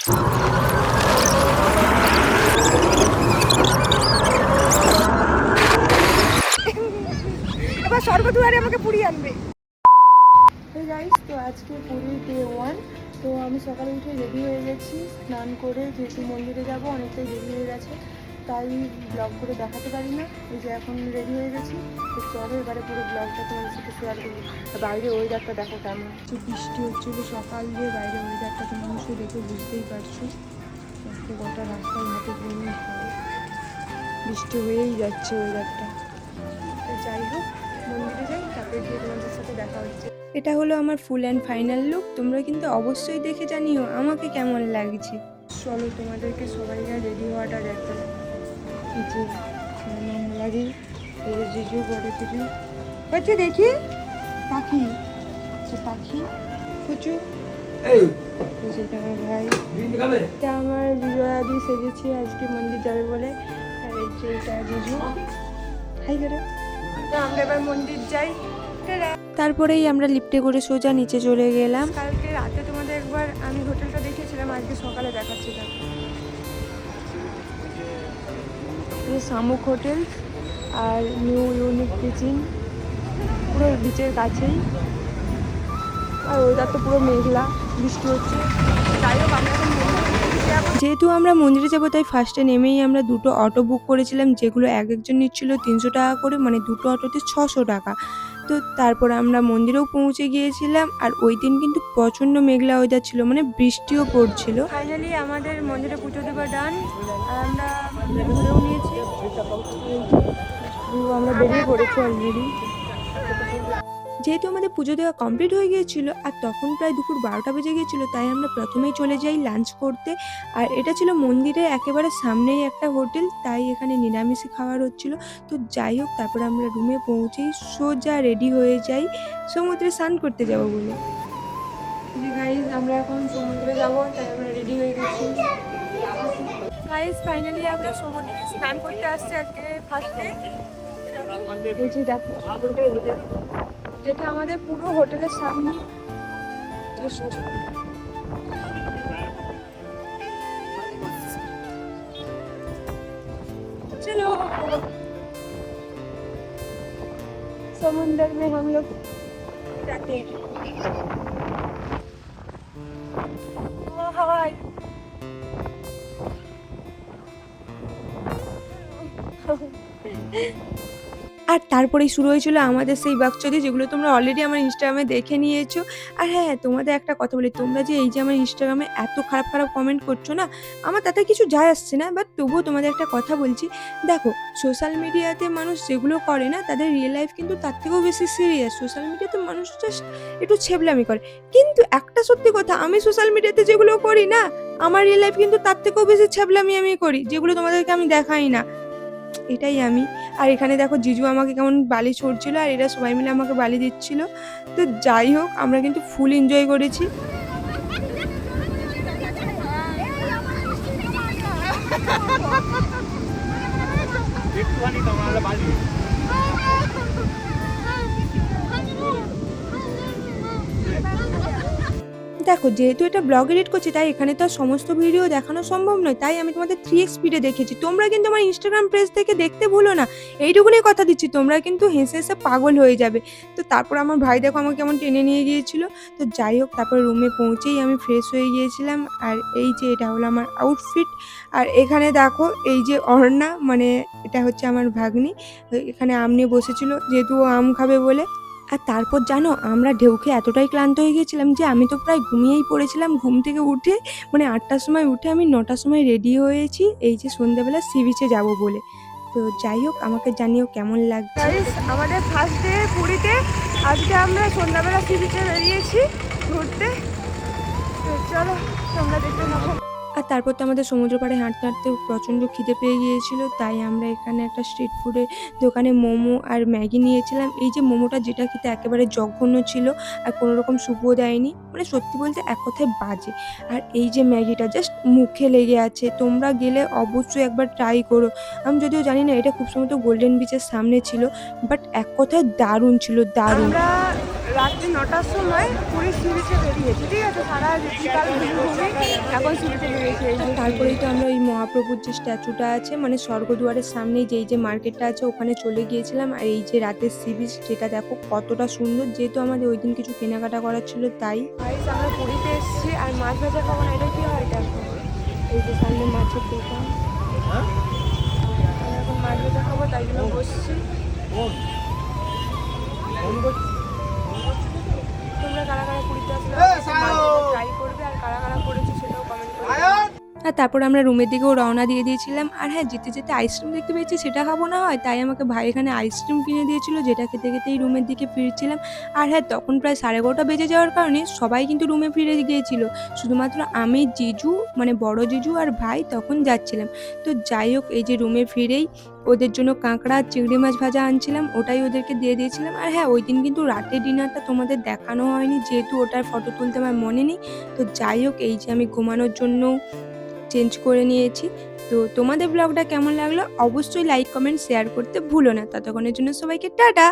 এবার স্বর্গদুয়ারে আমাকে পুরী আনবে। গাইস, তো আজকে পুরীর ডে 1। তো আমি সকালে উঠে রেডি হয়ে গেছি স্নান করে, যেহেতু মন্দিরে যাব অনেকটাই দেরি হয়ে গেছে, তাই ব্লগ করে দেখাতে পারি না। এই যে এখন রেডি হয়ে গেছি, তো চলো এবারে পুরো ব্লগটা তোমাদের সাথে শেয়ার করবো। বাইরে ওয়েদারটা দেখো কেমন, বৃষ্টি হচ্ছিলো সকাল দিয়ে, বাইরে ওয়েদারটা তুমি অবশ্যই দেখে বুঝতেই পারছো। গোটা রাস্তায় ঘাটে ঘুমিয়ে বৃষ্টি হয়েই যাচ্ছে ওয়েদারটা। তো যাই হোক, মন্দিরে যাই, তারপরে গিয়ে তোমাদের সাথে দেখা হচ্ছে। এটা হলো আমার ফুল অ্যান্ড ফাইনাল লুক। তোমরা কিন্তু অবশ্যই দেখে জানিও আমাকে কেমন লাগছে। চলো তোমাদেরকে সবাইকে রেডি হওয়াটা দেখো। যে লাগে জিজু বড় জিজু হচ্ছে, দেখি পাখি, পাখি কুচু, সেটা আমার ভাই, এটা আমার বিজয়াদি সেজেছি আজকে মন্দির যাবে বলে। আর এই যে এটা জিজু, হাই করে। তো আমরা এবার মন্দির যাই। তারপরেই আমরা লিফটে করে সোজা নিচে চলে গেলাম। কালকে রাতে তোমাদের একবার আমি হোটেলটা দেখেছিলাম, আজকে সকালে দেখাচ্ছিলাম। শামুক হোটেল আর নিউ ইউনিক কিচেন, পুরো বিচের কাছেই। আর ওইটার তো পুরো মেঘলা, বৃষ্টি হচ্ছে। যাই হোক, আমরা এখন যেহেতু আমরা মন্দিরে যাবো, তাই ফার্স্টে নেমেই আমরা দুটো অটো বুক করেছিলাম, যেগুলো একজন নিচ্ছিল 300 টাকা করে, মানে দুটো অটোতে 600 টাকা। তো তারপর আমরা মন্দিরেও পৌঁছে গিয়েছিলাম। আর ওই দিন কিন্তু প্রচণ্ড মেঘলা ওয়েদার ছিল, মানে বৃষ্টিও পড়ছিল। ফাইনালি আমাদের মন্দিরে পুজো দেওয়া ডান, আর আমরা ঘুরেও নিয়েছি। আমরা বেরিয়ে পড়েছি অলরেডি। যেহেতু আমাদের পুজো দেওয়া কমপ্লিট হয়ে গিয়েছিল আর তখন প্রায় দুপুর 12টা বেজে গিয়েছিল, তাই আমরা প্রথমেই চলে যাই লাঞ্চ করতে। আর এটা ছিল মন্দিরের একেবারে সামনেই একটা হোটেল, তাই এখানে নিরামিষই খাবার হচ্ছিল। তো যাই হোক, তারপর আমরা রুমে পৌঁছেই সোজা রেডি হয়ে যাই সমুদ্রে স্নান করতে যাব বলে। গাইস, আমরা এখন সমুদ্রে যাব, তাই আমরা রেডি হয়ে গেছি। গাইস, ফাইনালি আমরা সমুদ্রে স্নান করতে আসছি আজকে ফার্স্টে। যেটা আমাদের পুরো হোটেলের সামনে। चलो समुंदर में हम लोग जाते हैं। हाय আর তারপরেই শুরু হয়েছিল আমাদের সেই বাকচুদি, যেগুলো তোমরা অলরেডি আমার ইনস্টাগ্রামে দেখে নিয়েছো। আর হ্যাঁ, তোমাদের একটা কথা বলি, তোমরা যে এই যে আমার ইনস্টাগ্রামে এত খারাপ খারাপ কমেন্ট করছো না, আমার তাতে কিছু যায় আসছে না, বাট তবুও তোমাদের একটা কথা বলছি। দেখো, সোশ্যাল মিডিয়াতে মানুষ যেগুলো করে না, তাদের রিয়েল লাইফ কিন্তু তার থেকেও বেশি সিরিয়াস। সোশ্যাল মিডিয়াতে মানুষ জাস্ট একটু ছেবলামি করে, কিন্তু একটা সত্যি কথা, আমি সোশ্যাল মিডিয়াতে যেগুলো করি না, আমার রিয়েল লাইফ কিন্তু তার থেকেও বেশি ছেবলামি আমি করি, যেগুলো তোমাদেরকে আমি দেখাই না। এটাই আমি। আর এখানে দেখো জিজু আমাকে কেমন বালি ছড়ছিল, আর এরা সবাই মিলে আমাকে বালি দিচ্ছিল। তো যাই হোক, আমরা কিন্তু ফুল এনজয় করেছি। দেখো, যেহেতু এটা ব্লগ এডিট করছি, তাই এখানে তো সমস্ত ভিডিও দেখানো সম্ভব নয়, তাই আমি তোমাদের 3x স্পিডে দেখেছি। তোমরা কিন্তু আমার ইনস্টাগ্রাম পেজ থেকে দেখতে ভুলো না, এইটুকুনি কথা দিচ্ছি, তোমরা কিন্তু হেসে হেসে পাগল হয়ে যাবে। তো তারপর আমার ভাই দেখো আমাকে কেমন টেনে নিয়ে গিয়েছিল। তো যাই হোক, তারপর রুমে পৌঁছেই আমি ফ্রেশ হয়ে গিয়েছিলাম। আর এই যে এটা হলো আমার আউটফিট। আর এখানে দেখো, এই যে অর্ণা, মানে এটা হচ্ছে আমার ভাগ্নি, এখানে আম নিয়ে বসেছিল, যেহেতু ও আম খাবে বলে। আর তারপর জানো, আমরা ঢেউ খেয়ে এতটাই ক্লান্ত হয়ে গেছিলাম যে আমি তো প্রায় ঘুমিয়েই পড়েছিলাম। ঘুম থেকে উঠে, মানে 8টার সময় উঠে আমি 9টার সময় রেডি হয়েছি, এই যে সন্ধ্যাবেলা সি বিচে যাবো বলে। তো যাই হোক, আমাকে জানিও কেমন লাগছে। আমাদের ফার্স্ট ডে পুরীতে, আজকে আমরা সন্ধ্যাবেলা সি বিচে বেরিয়েছি ঘুরতে। তো চলো তোমরা দেখতে থাকো। আর তারপর তো আমাদের সমুদ্র পাড়ে হাঁটতে হাঁটতে প্রচণ্ড খিদে পেয়ে গিয়েছিল, তাই আমরা এখানে একটা স্ট্রিট ফুডের দোকানে মোমো আর ম্যাগি নিয়েছিলাম। এই যে মোমোটা, যেটা খেতে একেবারে জঘন্য ছিল আর কোনো রকম স্যুপও দেয়নি, মানে সত্যি বলতে এক কথায় বাজে। আর এই যে ম্যাগিটা জাস্ট মুখে লেগে আছে, তোমরা গেলে অবশ্যই একবার ট্রাই করো। আমি যদিও জানি না এটা খুব সম্ভবত গোল্ডেন বিচের সামনে ছিল, বাট এক কথায় দারুণ ছিল, দারুণ। রাত্রি 9টার সময় পুরী সি বিচে বেরিয়েছি, ঠিক আছে, সারা বিকাল ঘুরে এখন সি বিচে বেরিয়েছি। তারপরেই তো আমরা ওই মহাপ্রভুর যে স্ট্যাচুটা আছে মানে স্বর্গদুয়ারের সামনেই যে মার্কেটটা আছে ওখানে চলে গিয়েছিলাম। আর এই যে রাতের সি বিচ যেটা দেখো কতটা সুন্দর, যেহেতু আমাদের ওই দিন কিছু কেনাকাটা করার ছিল তাই। আমরা পুরীতে এসেছি আর মাছ ভাজা খাবো না, এটা কি হয় দেখো, এই যে সামনে মাছের দোকান, আমি এখন মাছ ভাজা খাবো তাই জন্য বসছি। তোমরা কারা কারা পুরীতে আসলে ট্রাই করবে আর কারা কারা করেছো সেটাও কমেন্ট করবে। আর তারপর আমরা রুমের দিকেও রওনা দিয়ে দিয়েছিলাম। আর হ্যাঁ, যেতে যেতে আইসক্রিম দেখতে পেয়েছি, সেটা খাবো না হয়, তাই আমাকে ভাই এখানে আইসক্রিম কিনে দিয়েছিল, যেটা খেতে খেতেই রুমের দিকে ফিরছিলাম। আর হ্যাঁ, তখন প্রায় 11:30 বেজে যাওয়ার কারণে সবাই কিন্তু রুমে ফিরে গিয়েছিল, শুধুমাত্র আমি, জিজু মানে বড় জিজু আর ভাই তখন যাচ্ছিলাম। তো যাই হোক, এই যে রুমে ফিরেই ওদের জন্য কাঁকড়া চিংড়ি মাছ ভাজা আনছিলাম, ওটাই ওদেরকে দিয়ে দিয়েছিলাম। আর হ্যাঁ, ওই দিন কিন্তু রাতের ডিনারটা তোমাদের দেখানো হয়নি, যেহেতু ওটার ফটো তুলতে আমার মনে নেই। তো যাই হোক, এই যে আমি ঘুমানোর জন্য চেঞ্জ করে নিয়েছি। তো তোমাদের ব্লগটা কেমন লাগলো অবশ্যই লাইক কমেন্ট শেয়ার করতে ভুলো না। ততক্ষণের জন্য সবাইকে টাটা।